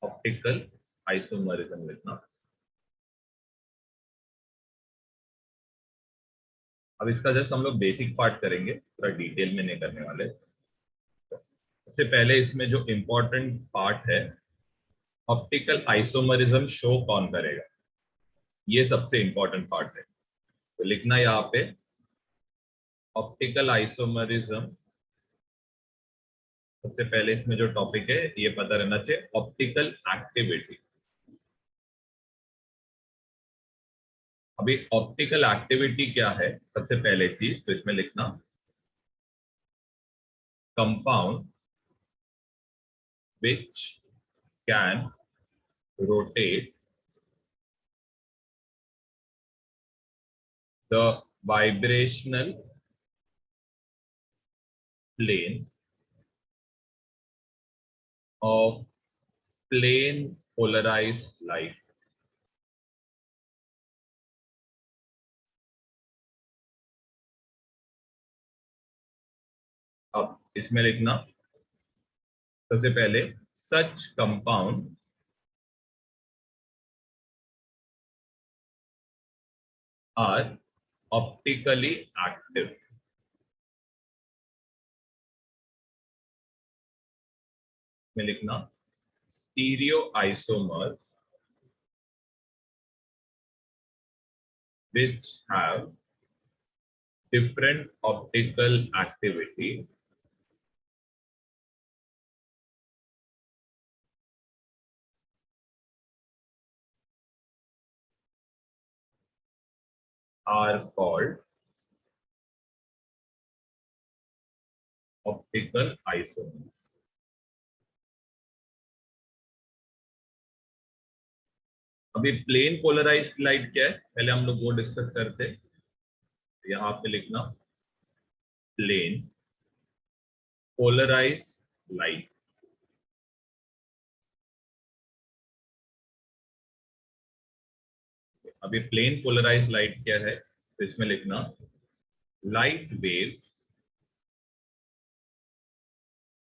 Optical isomerism लिखना। अब इसका जस्ट हम लोग बेसिक पार्ट करेंगे, थोड़ा डिटेल में नहीं करने वाले। सबसे पहले इसमें जो इम्पोर्टेंट पार्ट है, ऑप्टिकल आइसोमरिज्म शो कौन करेगा, ये सबसे इंपॉर्टेंट पार्ट है। तो लिखना यहाँ पे ऑप्टिकल आइसोमरिज्म, सबसे पहले इसमें जो टॉपिक है ये पता रहना चाहिए, ऑप्टिकल एक्टिविटी। अभी ऑप्टिकल एक्टिविटी क्या है, सबसे पहले चीज तो इसमें लिखना compound which can rotate the vibrational plane of plane polarized light। अब इसमें लिखना सबसे पहले सच कंपाउंड आर ऑप्टिकली एक्टिव। में लिखना stereo isomers which have different optical activity are called optical isomers। अभी प्लेन पोलराइज्ड लाइट क्या है, पहले हम लोग वो डिस्कस करते हैं। यहाँ पे लिखना प्लेन पोलराइज्ड लाइट। अभी प्लेन पोलराइज्ड लाइट क्या है, तो इसमें लिखना light wave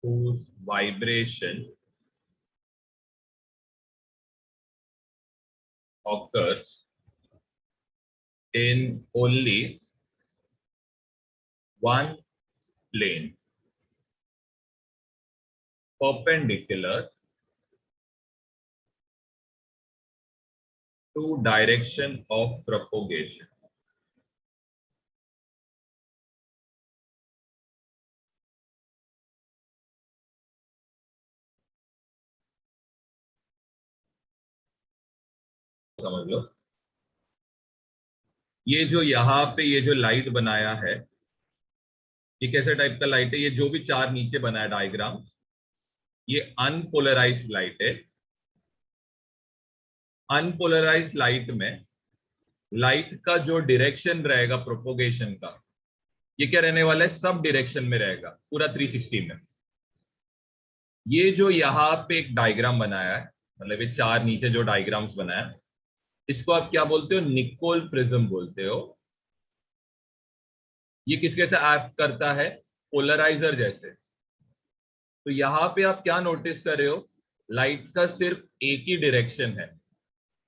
whose vibration occurs in only one plane perpendicular to direction of propagation। समझ लो, ये जो यहाँ पे ये जो लाइट बनाया है, ये कैसे टाइप का लाइट है, ये जो भी चार नीचे बनाया डायग्राम, ये अनपोलराइज्ड लाइट है। अनपोलराइज्ड लाइट में लाइट का जो डायरेक्शन रहेगा प्रोपोगेशन का, ये क्या रहने वाला है, सब डायरेक्शन में रहेगा, पूरा 360 में। ये जो यहाँ पे एक डायग्राम बनाया है, मतलब ये चार नीचे जो डायग्राम्स बनाया, इसको आप क्या बोलते हो, निकोल प्रिज्म बोलते हो। ये किसके से एक्ट करता है, पोलराइजर जैसे। तो यहाँ पे आप क्या नोटिस कर रहे हो, लाइट का सिर्फ एक ही डायरेक्शन है,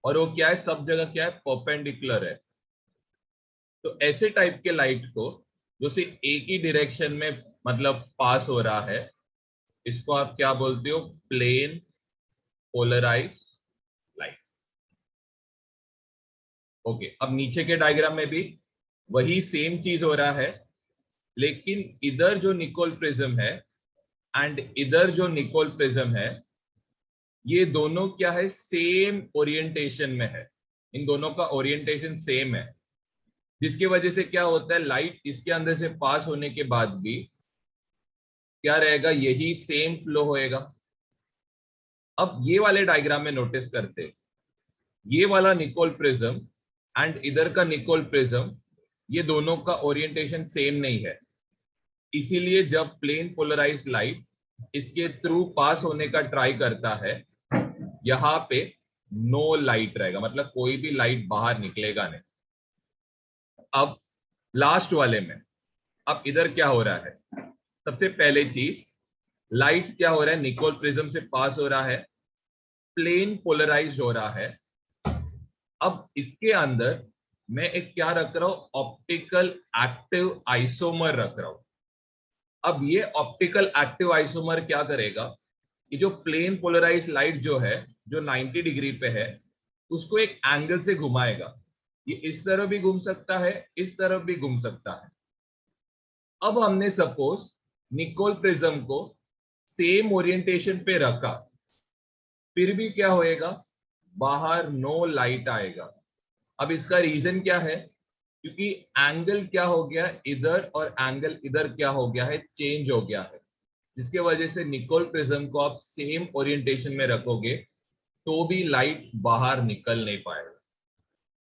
और वो क्या है, सब जगह क्या है, परपेंडिकुलर है। तो ऐसे टाइप के लाइट को जो सिर्फ एक ही डायरेक्शन में मतलब पास हो रहा है, इसको आप क्या बोलते हो, प्लेन पोलराइज लाइट। ओके, अब नीचे के डायग्राम में भी वही सेम चीज हो रहा है, लेकिन इधर जो निकोल प्रिज्म है एंड इधर जो निकोल प्रिज्म है, ये दोनों क्या है, सेम ओरिएंटेशन में है। इन दोनों का ओरिएंटेशन सेम है, जिसकी वजह से क्या होता है, लाइट इसके अंदर से पास होने के बाद भी क्या रहेगा, यही सेम फ्लो होएगा। अब ये वाले डायग्राम में नोटिस करते, ये वाला निकोल प्रिज्म एंड इधर का निकोल प्रिज्म, ये दोनों का ओरिएंटेशन सेम नहीं है। इसीलिए जब प्लेन पोलराइज्ड लाइट इसके थ्रू पास होने का ट्राई करता है, यहां पे नो लाइट रहेगा, मतलब कोई भी लाइट बाहर निकलेगा नहीं। अब लास्ट वाले में, अब इधर क्या हो रहा है, सबसे पहले चीज, लाइट क्या हो रहा है, निकोल प्रिज्म से पास हो रहा है, प्लेन पोलराइज हो रहा है। अब इसके अंदर मैं एक क्या रख रहा हूं, ऑप्टिकल एक्टिव आइसोमर रख रहा हूं। अब ये ऑप्टिकल एक्टिव आइसोमर क्या करेगा, ये जो प्लेन पोलराइज लाइट जो है, जो 90 डिग्री पे है, उसको एक एंगल से घुमाएगा। ये इस तरफ भी घूम सकता है, इस तरफ भी घूम सकता है। अब हमने सपोज निकोल प्रिज्म को सेम ओरिएंटेशन पे रखा, फिर भी क्या होएगा, बाहर नो लाइट आएगा। अब इसका रीजन क्या है, क्योंकि एंगल क्या हो गया इधर और एंगल इधर क्या हो गया है, चेंज हो गया है, जिसके वजह से निकोल प्रिज्म को आप सेम ओरिएंटेशन में रखोगे तो भी लाइट बाहर निकल नहीं पाएगा।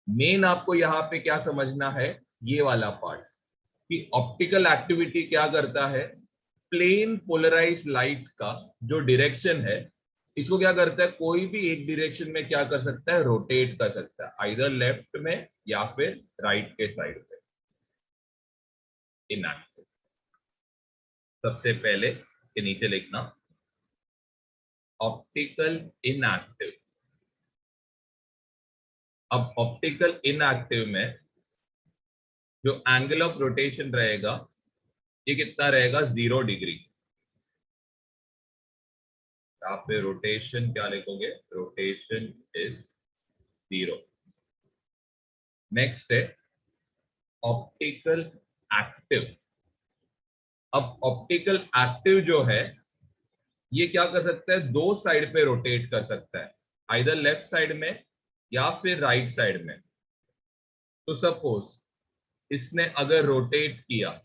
मेन आपको यहाँ पे क्या समझना है, ये वाला पार्ट, कि ऑप्टिकल एक्टिविटी क्या करता है, प्लेन पोलराइज लाइट का जो डायरेक्शन है, इसको क्या करता है, कोई भी एक डायरेक्शन में क्या कर सकता है, रोटेट कर सकता है, आइदर लेफ्ट में या फिर राइट के साइड पे। इनएक्टिव, सबसे पहले इसके नीचे लिखना ऑप्टिकल इनएक्टिव। अब ऑप्टिकल इनएक्टिव में जो एंगल ऑफ रोटेशन रहेगा, ये कितना रहेगा, 0 डिग्री। यहाँ पे रोटेशन क्या लिखोगे, रोटेशन इज 0। नेक्स्ट है ऑप्टिकल एक्टिव। अब ऑप्टिकल एक्टिव जो है, ये क्या कर सकता है, दो साइड पे रोटेट कर सकता है, आइदर लेफ्ट साइड में या फिर राइट साइड में। तो सपोज इसने अगर रोटेट किया,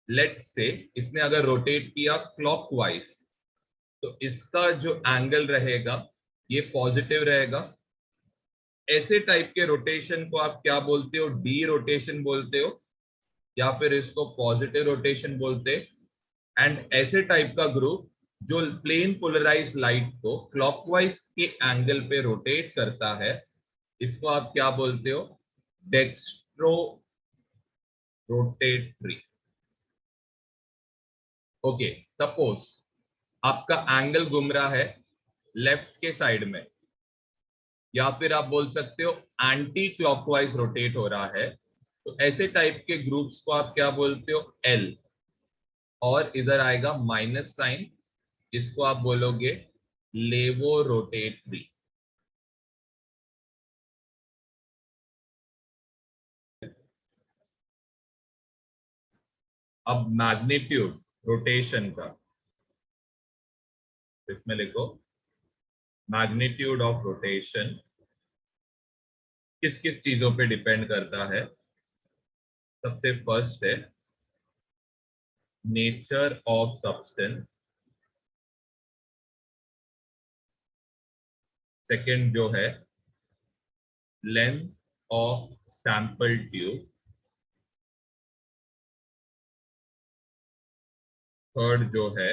लेट्स से इसने अगर रोटेट किया क्लॉकवाइज, तो इसका जो एंगल रहेगा ये पॉजिटिव रहेगा। ऐसे टाइप के रोटेशन को आप क्या बोलते हो, डी रोटेशन बोलते हो, या फिर इसको पॉजिटिव रोटेशन बोलते। एंड ऐसे टाइप का ग्रुप जो प्लेन पोलराइज लाइट को क्लॉकवाइज के एंगल पे रोटेट करता है, इसको आप क्या बोलते हो, डेक्स्ट्रो रोटेटरी। ओके, सपोज आपका एंगल घूम रहा है लेफ्ट के साइड में, या फिर आप बोल सकते हो एंटी क्लॉकवाइज रोटेट हो रहा है, तो ऐसे टाइप के ग्रुप्स को आप क्या बोलते हो, एल, और इधर आएगा माइनस साइन, इसको आप बोलोगे लेवो रोटेटरी। अब मैग्नीट्यूड रोटेशन का, इसमें लिखो मैग्नीट्यूड ऑफ रोटेशन किस किस चीजों पे डिपेंड करता है। सबसे फर्स्ट है नेचर ऑफ सब्सटेंस, सेकंड जो है length of sample tube, third जो है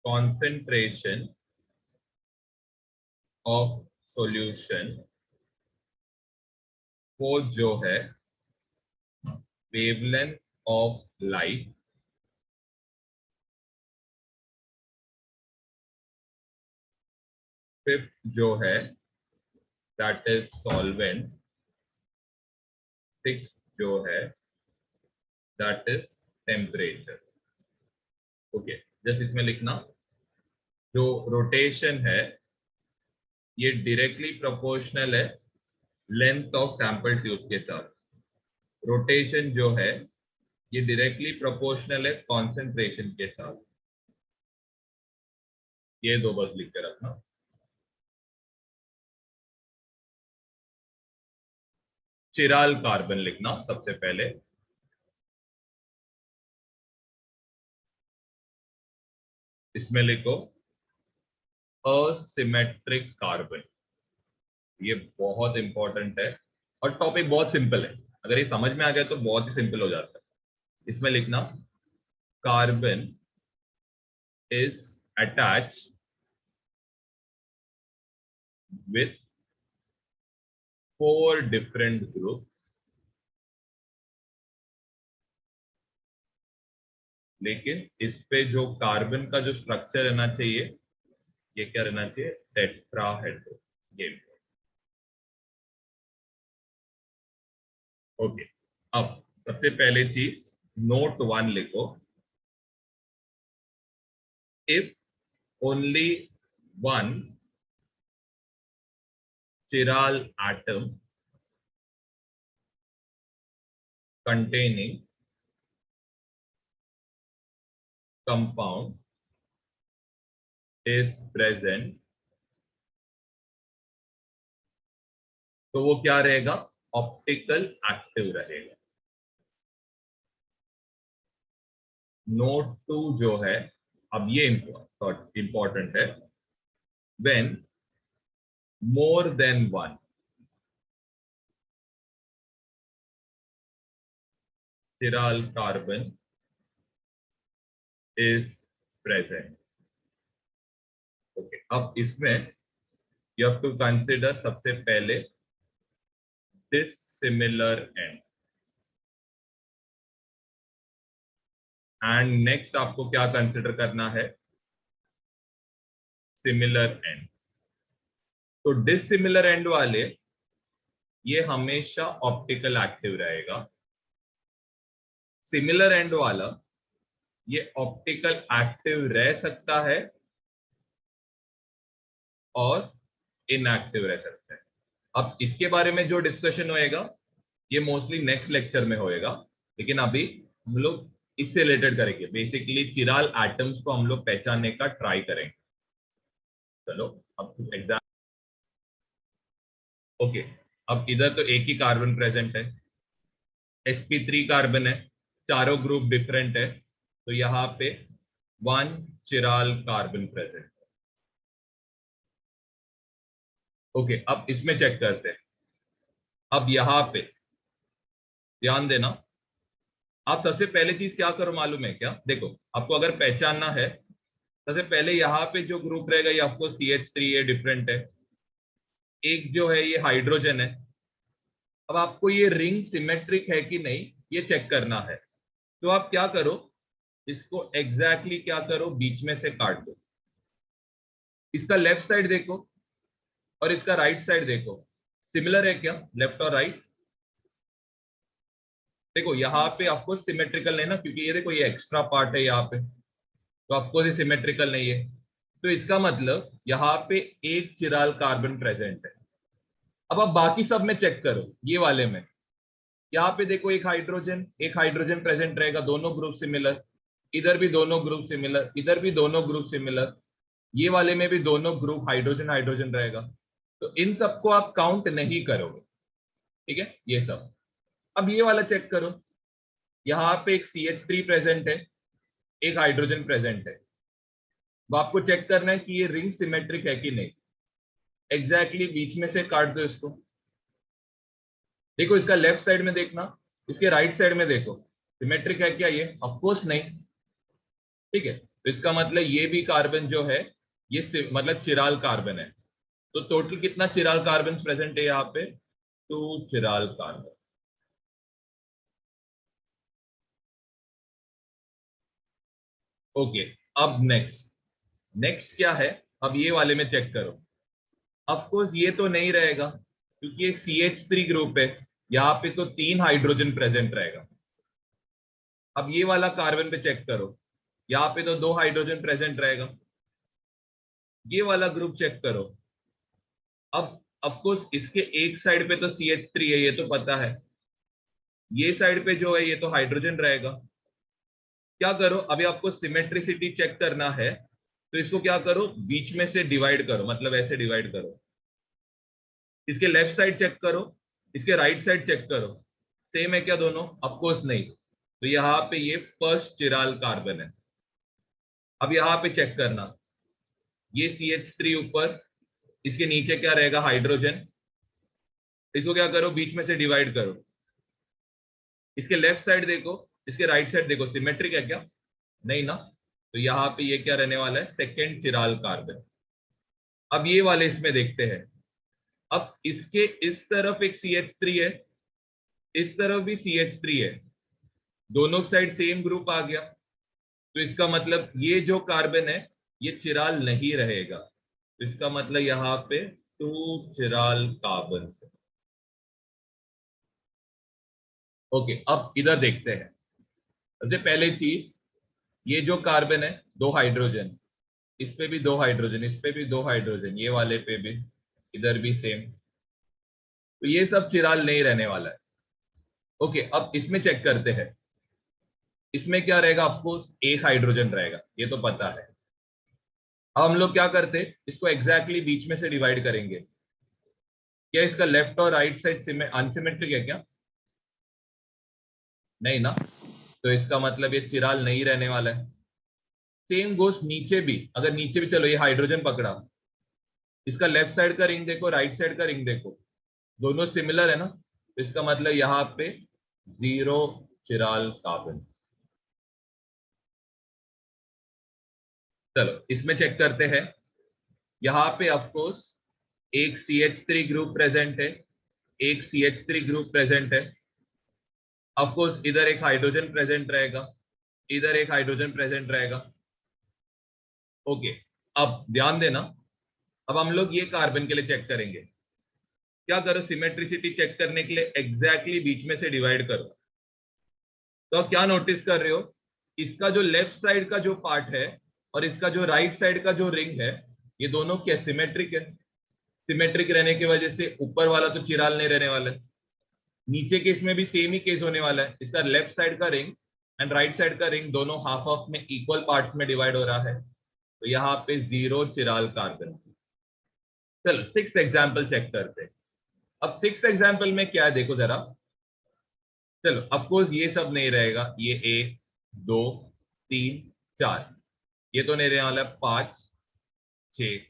कॉन्सेंट्रेशन ऑफ सॉल्यूशन, फोर्थ जो है वेवलेंथ ऑफ लाइट, फिफ्थ जो है दैट इज सॉल्वेंट, सिक्स्थ जो है that is temperature. Okay, just इसमें लिखना जो रोटेशन है ये डायरेक्टली प्रोपोर्शनल है लेंथ ऑफ सैंपल ट्यूब के साथ। रोटेशन जो है ये डायरेक्टली प्रोपोर्शनल है कॉन्सेंट्रेशन के साथ। ये दो बस लिख के रखना। चिराल कार्बन लिखना सबसे पहले, इसमें लिखो असिमेट्रिक कार्बन। ये बहुत इंपॉर्टेंट है और टॉपिक बहुत सिंपल है, अगर ये समझ में आ गया तो बहुत ही सिंपल हो जाता है। इसमें लिखना carbon is attached with 4 different groups, लेकिन इस पे जो कार्बन का जो स्ट्रक्चर रहना चाहिए ये क्या रहना चाहिए, टेट्राहेड्रो। ये ओके। अब सबसे पहले चीज नोट 1 लिखो, if only one chiral atom containing compound is present, तो वो क्या रहेगा, ऑप्टिकल एक्टिव रहेगा। नोट 2 जो है, अब ये इंपॉर्टेंट है, when more than one chiral carbon is present। Okay, अब इसमें you have to consider सबसे पहले dissimilar end, एंड नेक्स्ट आपको क्या कंसिडर करना है, सिमिलर एंड। तो डिसिमिलर एंड वाले ये हमेशा ऑप्टिकल एक्टिव रहेगा, सिमिलर एंड वाला ये ऑप्टिकल एक्टिव रह सकता है और इनएक्टिव रह सकता है। अब इसके बारे में जो डिस्कशन होएगा ये मोस्टली नेक्स्ट लेक्चर में होएगा, लेकिन अभी हम लोग इससे रिलेटेड करेंगे, बेसिकली चिराल एटम्स को हम लोग पहचानने का ट्राई करेंगे। चलो अब एग्जाम। ओके, अब इधर तो एक ही कार्बन प्रेजेंट है, sp3 कार्बन है, चारों ग्रुप डिफरेंट है, तो यहाँ पे 1 चिराल कार्बन प्रेजेंट। ओके, अब इसमें चेक करते हैं। अब यहाँ पे ध्यान देना, आप सबसे पहले चीज क्या करो मालूम है क्या, देखो आपको अगर पहचानना है, सबसे पहले यहाँ पे जो ग्रुप रहेगा ये आपको CH3 है, डिफरेंट है, एक जो है ये हाइड्रोजन है। अब आपको ये रिंग सिमेट्रिक है कि नहीं ये चेक करना है, तो आप क्या करो, इसको एग्जैक्टली क्या करो, बीच में से काट दो। इसका लेफ्ट साइड देखो और इसका राइट साइड देखो, सिमिलर है क्या, लेफ्ट और राइट। देखो यहाँ पे आपको सिमेट्रिकल नहीं ना, क्योंकि ये देखो ये एक्स्ट्रा पार्ट है यहाँ पे, तो आपको ये सिमेट्रिकल नहीं है, तो इसका मतलब यहाँ पे एक चिराल कार्बन प्रेजेंट है। अब आप बाकी सब में चेक करो, ये वाले में यहाँ पे देखो एक हाइड्रोजन प्रेजेंट रहेगा, दोनों ग्रुप सिमिलर, इधर भी दोनों ग्रुप सिमिलर, इधर भी दोनों ग्रुप सिमिलर, ये वाले में भी दोनों ग्रुप हाइड्रोजन हाइड्रोजन रहेगा, तो इन सबको आप काउंट नहीं करोगे, ठीक है ये सब। अब ये वाला चेक करो, यहाँ पे एक CH3 प्रेजेंट है, एक हाइड्रोजन प्रेजेंट है, वो आपको चेक करना है कि ये रिंग सिमेट्रिक है कि नहीं, एग्जैक्टली बीच में से काट दो इसको। देखो इसका लेफ्ट साइड में देखना, इसके राइट साइड में देखो, सिमेट्रिक है क्या ये, ऑफ कोर्स नहीं, ठीक है, तो इसका मतलब ये भी कार्बन जो है ये मतलब चिराल कार्बन है। तो टोटल कितना चिराल कार्बन प्रेजेंट है यहाँ पे, 2 चिराल कार्बन। ओके, अब नेक्स्ट क्या है, अब ये वाले में चेक करो, ऑफ कोर्स ये तो नहीं रहेगा क्योंकि ये CH3 ग्रुप है, यहाँ पे तो 3 हाइड्रोजन प्रेजेंट रहेगा। अब ये वाला कार्बन पे चेक करो, यहाँ पे तो 2 हाइड्रोजन प्रेजेंट रहेगा। ये वाला ग्रुप चेक करो, अब ऑफ कोर्स इसके एक साइड पे तो CH3 है, ये तो पता है, ये साइड पे जो है ये तो हाइड्रोजन रहेगा। क्या करो, अभी आपको सिमेट्रिसिटी चेक करना है, तो इसको क्या करो, बीच में से डिवाइड करो, मतलब ऐसे डिवाइड करो। इसके लेफ्ट साइड चेक करो, इसके राइट साइड चेक करो, सेम है क्या दोनों, ऑफ कोर्स नहीं, तो यहाँ पे ये फर्स्ट चिराल कार्बन है। अब यहाँ पे चेक करना, ये CH3 ऊपर, इसके नीचे क्या रहेगा, हाइड्रोजन, इसको क्या करो, बीच में से डिवाइड करो। इसके लेफ्ट साइड देखो, इसके राइट साइड देखो, सिमेट्रिक है क्या, नहीं ना, तो यहाँ पे ये क्या रहने वाला है, सेकेंड चिराल कार्बन। अब ये वाले इसमें देखते हैं, अब इसके इस तरफ एक CH3 है, इस तरफ भी CH3 है, दोनों साइड सेम ग्रुप आ गया, तो इसका मतलब ये जो कार्बन है ये चिराल नहीं रहेगा, इसका मतलब यहाँ पे 2 चिराल कार्बन है। ओके, अब इधर देखते हैं। सबसे पहले चीज, ये जो कार्बन है 2 हाइड्रोजन, इस पे भी 2 हाइड्रोजन, इस पे भी 2 हाइड्रोजन, ये वाले पे भी, इधर भी सेम। तो ये सब चिराल नहीं रहने वाला है। ओके, अब इसमें चेक करते हैं। इसमें क्या रहेगा? ऑफकोर्स 1 हाइड्रोजन रहेगा, ये तो पता है। अब हम लोग क्या करते, इसको एग्जैक्टली बीच में से डिवाइड करेंगे। क्या इसका लेफ्ट और राइट साइड अनसिमेट्रिक है क्या? नहीं ना, तो इसका मतलब ये चिराल नहीं रहने वाला है। सेम गोस नीचे भी, अगर नीचे भी, चलो ये हाइड्रोजन पकड़ा, इसका लेफ्ट साइड का रिंग देखो, राइट साइड का रिंग देखो, दोनों सिमिलर है ना, तो इसका मतलब यहाँ पे 0 चिराल कार्बन। चलो इसमें चेक करते हैं। यहाँ पे ऑफकोर्स एक CH3 ग्रुप प्रेजेंट है, एक CH3 ग्रुप प्रेजेंट है। ऑफकोर्स इधर एक हाइड्रोजन प्रेजेंट रहेगा, इधर एक हाइड्रोजन प्रेजेंट रहेगा। ओके, अब ध्यान देना, अब हम लोग ये कार्बन के लिए चेक करेंगे। क्या करो, सिमेट्रिसिटी चेक करने के लिए एग्जैक्टली बीच में से डिवाइड करो। तो आप क्या नोटिस कर रहे हो, इसका जो लेफ्ट साइड का जो पार्ट है और इसका जो राइट साइड का जो रिंग है, ये दोनों क्या सिमेट्रिक है? सिमेट्रिक रहने की वजह से ऊपर वाला तो चिराल नहीं रहने वाला है। नीचे केस में भी सेम ही केस होने वाला है, इसका लेफ्ट साइड का रिंग एंड राइट साइड का रिंग दोनों हाफ हाफ में इक्वल पार्ट्स में डिवाइड हो रहा है, तो यहाँ पे 0 चिराल कार्बन। चलो 6th एग्जाम्पल चेक करते हैं। अब 6th एग्जाम्पल में क्या है देखो जरा। चलो ऑफकोर्स ये सब नहीं रहेगा, ये 1 2 3 4, ये तो नहीं रहने वाला, 5 6।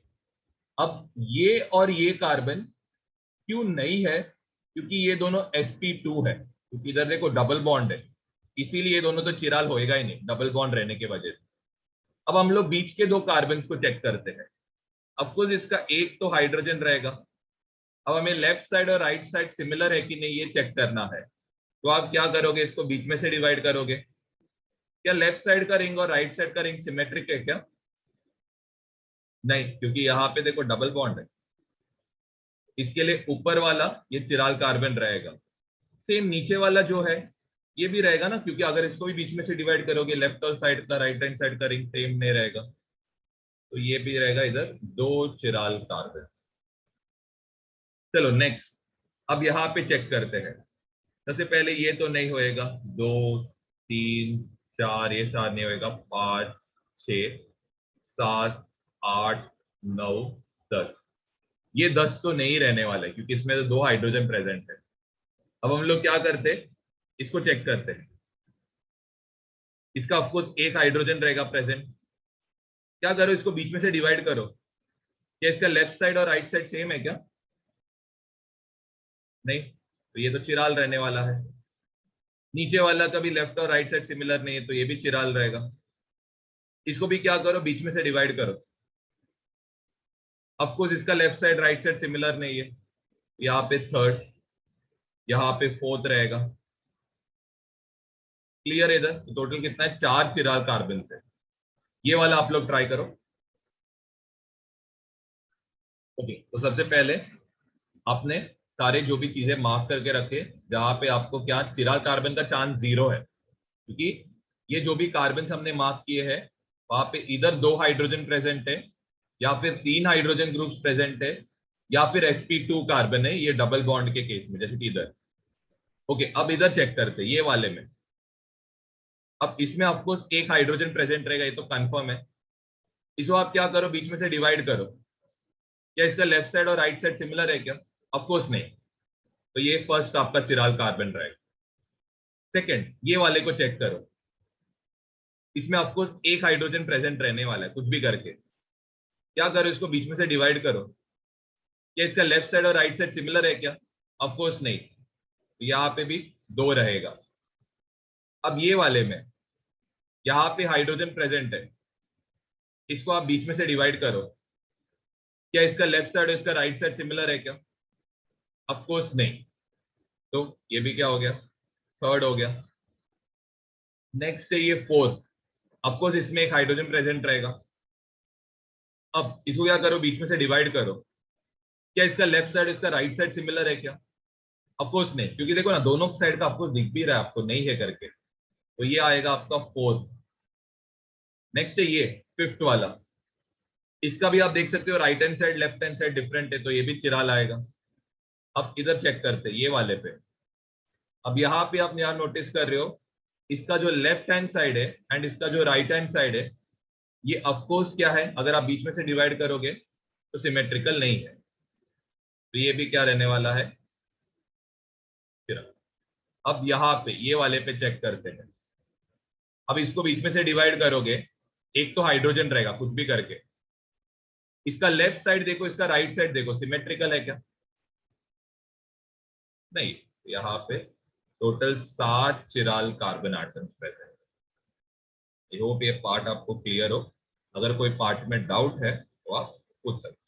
अब ये और ये कार्बन क्यों नहीं है? क्योंकि ये दोनों sp2 है, क्योंकि इधर देखो डबल बॉन्ड है, इसीलिए ये दोनों तो चिराल होएगा ही नहीं डबल बॉन्ड रहने की वजह से। अब हम लोग बीच के 2 कार्बन को चेक करते हैं। ऑफकोर्स इसका एक तो हाइड्रोजन रहेगा। अब हमें लेफ्ट साइड और राइट साइड सिमिलर है कि नहीं ये चेक करना है। तो आप क्या करोगे, इसको बीच में से डिवाइड करोगे। क्या लेफ्ट साइड का रिंग और राइट साइड का रिंग सिमेट्रिक है क्या? नहीं, क्योंकि यहाँ पे देखो डबल बॉन्ड है, इसके लिए ऊपर वाला ये चिराल कार्बन रहेगा। सेम नीचे वाला जो है ये भी रहेगा ना, क्योंकि अगर इसको भी बीच में से डिवाइड करोगे, लेफ्ट और साइड का राइट हैंड साइड का रिंग सेम नहीं रहेगा, तो ये भी रहेगा इधर 2 चिराल कार्बन। चलो नेक्स्ट, अब यहाँ पे चेक करते हैं। सबसे पहले ये तो नहीं होएगा, 2 3 4, ये 4 नहीं होएगा, 5 6 7 8 9 10, ये 10 तो नहीं रहने वाला है क्योंकि इसमें तो 2 हाइड्रोजन प्रेजेंट है। अब हम लोग क्या करते, इसको चेक करते हैं। इसका ऑफकोर्स एक हाइड्रोजन रहेगा प्रेजेंट। क्या करो, इसको बीच में से डिवाइड करो। क्या इसका लेफ्ट साइड और राइट साइड सेम है क्या? नहीं, तो ये तो चिराल रहने वाला है। नीचे वाला का भी लेफ्ट और राइट साइड सिमिलर नहीं है, तो ये भी चिराल रहेगा। इसको भी क्या करो, बीच में से डिवाइड करो। ऑफकोर्स इसका left side right side similar नहीं है, यहाँ पे थर्ड, यहाँ पे फोर्थ रहेगा। क्लियर है इधर? तो टोटल कितना है, 4 चिराल कार्बन है। ये वाला आप लोग ट्राई करो। ओके, तो सबसे पहले आपने सारे जो भी चीजें मार्क करके रखे जहां पे आपको क्या चिराल कार्बन का चांस 0 है, क्योंकि ये जो भी कार्बन हमने मार्क किए हैं वहां पे इधर 2 हाइड्रोजन प्रेजेंट है, या फिर 3 हाइड्रोजन ग्रुप्स प्रेजेंट है, या फिर sp2 कार्बन है, ये डबल बॉन्ड के केस में जैसे कि इधर। ओके, अब इधर चेक करते हैं ये वाले में। अब इसमें आपको एक हाइड्रोजन प्रेजेंट रहेगा, ये तो कंफर्म है। इसको आप क्या करो, बीच में से डिवाइड करो। क्या इसका लेफ्ट साइड और राइट साइड सिमिलर है क्या? ऑफकोर्स नहीं, तो ये फर्स्ट आपका चिराल कार्बन रहेगा। सेकंड, ये वाले को चेक करो। इसमें ऑफकोर्स एक हाइड्रोजन प्रेजेंट रहने वाला है कुछ भी करके। क्या करो, इसको बीच में से डिवाइड करो। क्या इसका लेफ्ट साइड और राइट साइड सिमिलर है क्या? ऑफकोर्स नहीं, तो यहाँ पे भी 2 रहेगा। अब ये वाले में यहाँ पे हाइड्रोजन प्रेजेंट है, इसको आप बीच में से डिवाइड करो। क्या इसका लेफ्ट साइड और इसका राइट साइड सिमिलर है क्या? ऑफकोर्स नहीं, तो ये भी क्या हो गया, थर्ड हो गया। नेक्स्ट है ये फोर्थ, ऑफकोर्स इसमें एक हाइड्रोजन प्रेजेंट रहेगा। अब इसको क्या करो, बीच में से डिवाइड करो। क्या इसका लेफ्ट साइड इसका राइट साइड सिमिलर है क्या? ऑफकोर्स नहीं, क्योंकि देखो ना दोनों साइड का आपको दिख भी रहा है, आपको नहीं है करके, तो ये आएगा आपका 4th। नेक्स्ट है ये 5th वाला, इसका भी आप देख सकते हो right hand side left hand side different है, तो ये भी चिराल आएगा। अब इधर चेक करते हैं ये वाले पे। अब यहाँ पे आप यहाँ नोटिस कर रहे हो, इसका जो लेफ्ट हैंड साइड है एंड इसका जो राइट हैंड साइड है, ये ऑफकोर्स क्या है, अगर आप बीच में से डिवाइड करोगे तो सिमेट्रिकल नहीं है, तो ये भी क्या रहने वाला है, चिराल। अब यहाँ पे ये वाले पे चेक करते हैं। अब इसको बीच में से डिवाइड करोगे, एक तो हाइड्रोजन रहेगा कुछ भी करके, इसका लेफ्ट साइड देखो इसका राइट साइड देखो, सिमेट्रिकल है क्या? नहीं। यहाँ पे total 60 chiral carbon atoms present. I hope ये पार्ट आपको क्लियर हो। अगर कोई पार्ट में डाउट है तो आप पूछ सकते।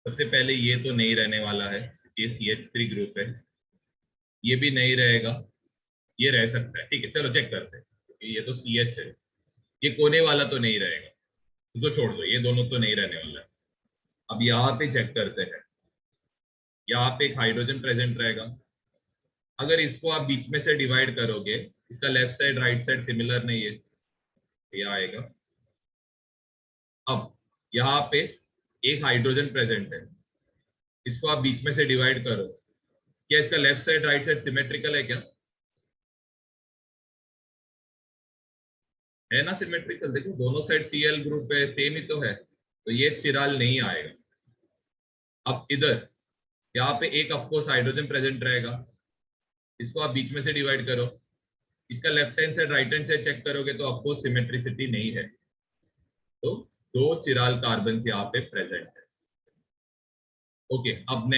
सबसे पहले ये तो नहीं रहने वाला है, ये CH3 ग्रुप है, ये भी नहीं रहेगा, ये रह सकता है, ठीक है चलो चेक करते हैं, क्योंकि ये तो CH है, ये कोने वाला तो नहीं रहेगा, तो छोड़ दो, ये दोनों तो नहीं रहने वाला है। अब यहाँ पे चेक करते हैं, यहाँ पे एक हाइड्रोजन प्रेजेंट रहेगा। अगर इसको आप बीच में से डिवाइड करोगे, इसका left side right side similar नहीं है, ये आएगा। अब यहाँ पे एक हाइड्रोजन प्रेजेंट है, इसको आप बीच में से डिवाइड करो, क्या इसका left side right side symmetrical है क्या? है ना सिमेट्रिकल, देखो दोनों साइड Cl ग्रुप है, सेम ही तो है, तो ये चिराल नहीं आएगा। अब इधर यहाँ पे एक ऑफकोर्स हाइड्रोजन प्रेजेंट रहेगा, इसको आप बीच में से डिवाइड करो, इसका left hand side right hand side check करोगे तो ऑफकोर्स सिमेट्रिसिटी नहीं है, तो दो चिराल कार्बन यहाँ पे प्रेजेंट है। ओके, अब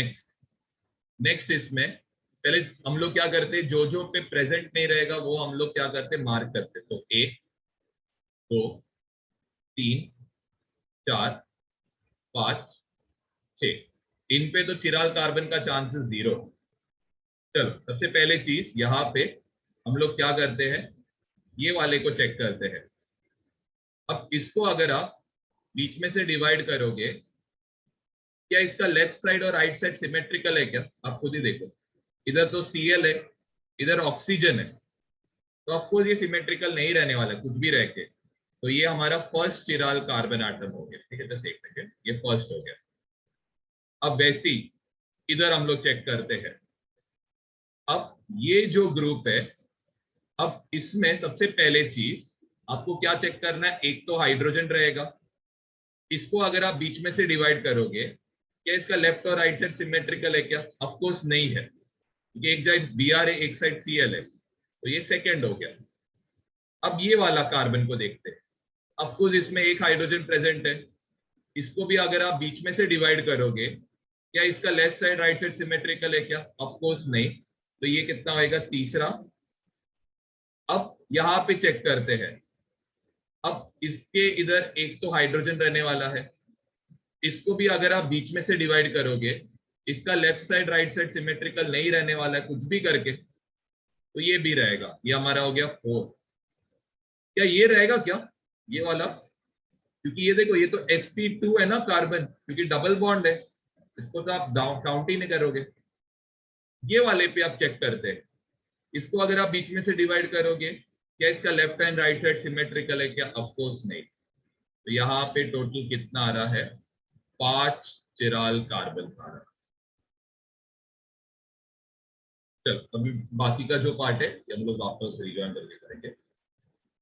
नेक्स्ट इसमें पहले हम लोग क्या करते, जो जो पे प्रेजेंट नहीं रहेगा वो हम लोग क्या करते, मार्क करते। तो 1 2 3 4 5 6, इन पे तो चिराल कार्बन का चांसेस 0। चलो सबसे पहले चीज यहाँ पे हम लोग क्या करते हैं, ये वाले को चेक करते हैं। अब इसको अगर आप बीच में से डिवाइड करोगे, क्या इसका लेफ्ट साइड और राइट साइड सिमेट्रिकल है क्या? आप खुद ही देखो, इधर तो Cl है, इधर ऑक्सीजन है, तो ऑफकोर्स ये सिमेट्रिकल नहीं रहने वाला कुछ भी रह के, तो ये हमारा फर्स्ट चिराल कार्बन एटम हो गया, ठीक है, जस्ट एक सेकेंड, ये फर्स्ट हो गया। अब वैसी इधर हम लोग चेक करते हैं। अब ये जो ग्रुप है, अब इसमें सबसे पहले चीज आपको क्या चेक करना है, एक तो हाइड्रोजन रहेगा, इसको अगर आप बीच में से डिवाइड करोगे, क्या इसका लेफ्ट और राइट साइड सिमेट्रिकल है क्या? ऑफकोर्स नहीं है, क्योंकि एक साइड Br है एक साइड Cl है, तो ये सेकेंड हो गया। अब ये वाला कार्बन को देखते हैं, ऑफकोर्स इसमें एक हाइड्रोजन प्रेजेंट है, इसको भी अगर आप बीच में से डिवाइड करोगे, क्या इसका left side right side symmetrical है क्या? ऑफकोर्स नहीं, तो ये कितना होएगा, तीसरा। अब यहाँ पे चेक करते हैं, अब इसके इधर एक तो हाइड्रोजन रहने वाला है, इसको भी अगर आप बीच में से डिवाइड करोगे, इसका left side right side symmetrical नहीं रहने वाला है कुछ भी करके, तो ये भी रहेगा, ये हमारा हो गया 4। क्या ये रहेगा क्या, ये वाला? क्योंकि ये देखो ये तो sp2 है ना कार्बन, क्योंकि डबल बॉन्ड है, इसको तो आप काउंट ही नहीं करोगे। ये वाले पे आप चेक करते हैं, इसको अगर आप बीच में से डिवाइड करोगे, क्या इसका left hand right side symmetrical है क्या? ऑफकोर्स नहीं, तो यहाँ पे टोटल कितना आ रहा है, 5 चिराल कार्बन आ रहा है। चलो अभी बाकी का जो पार्ट है ये हम लोग वापस रिजॉइन करके करेंगे।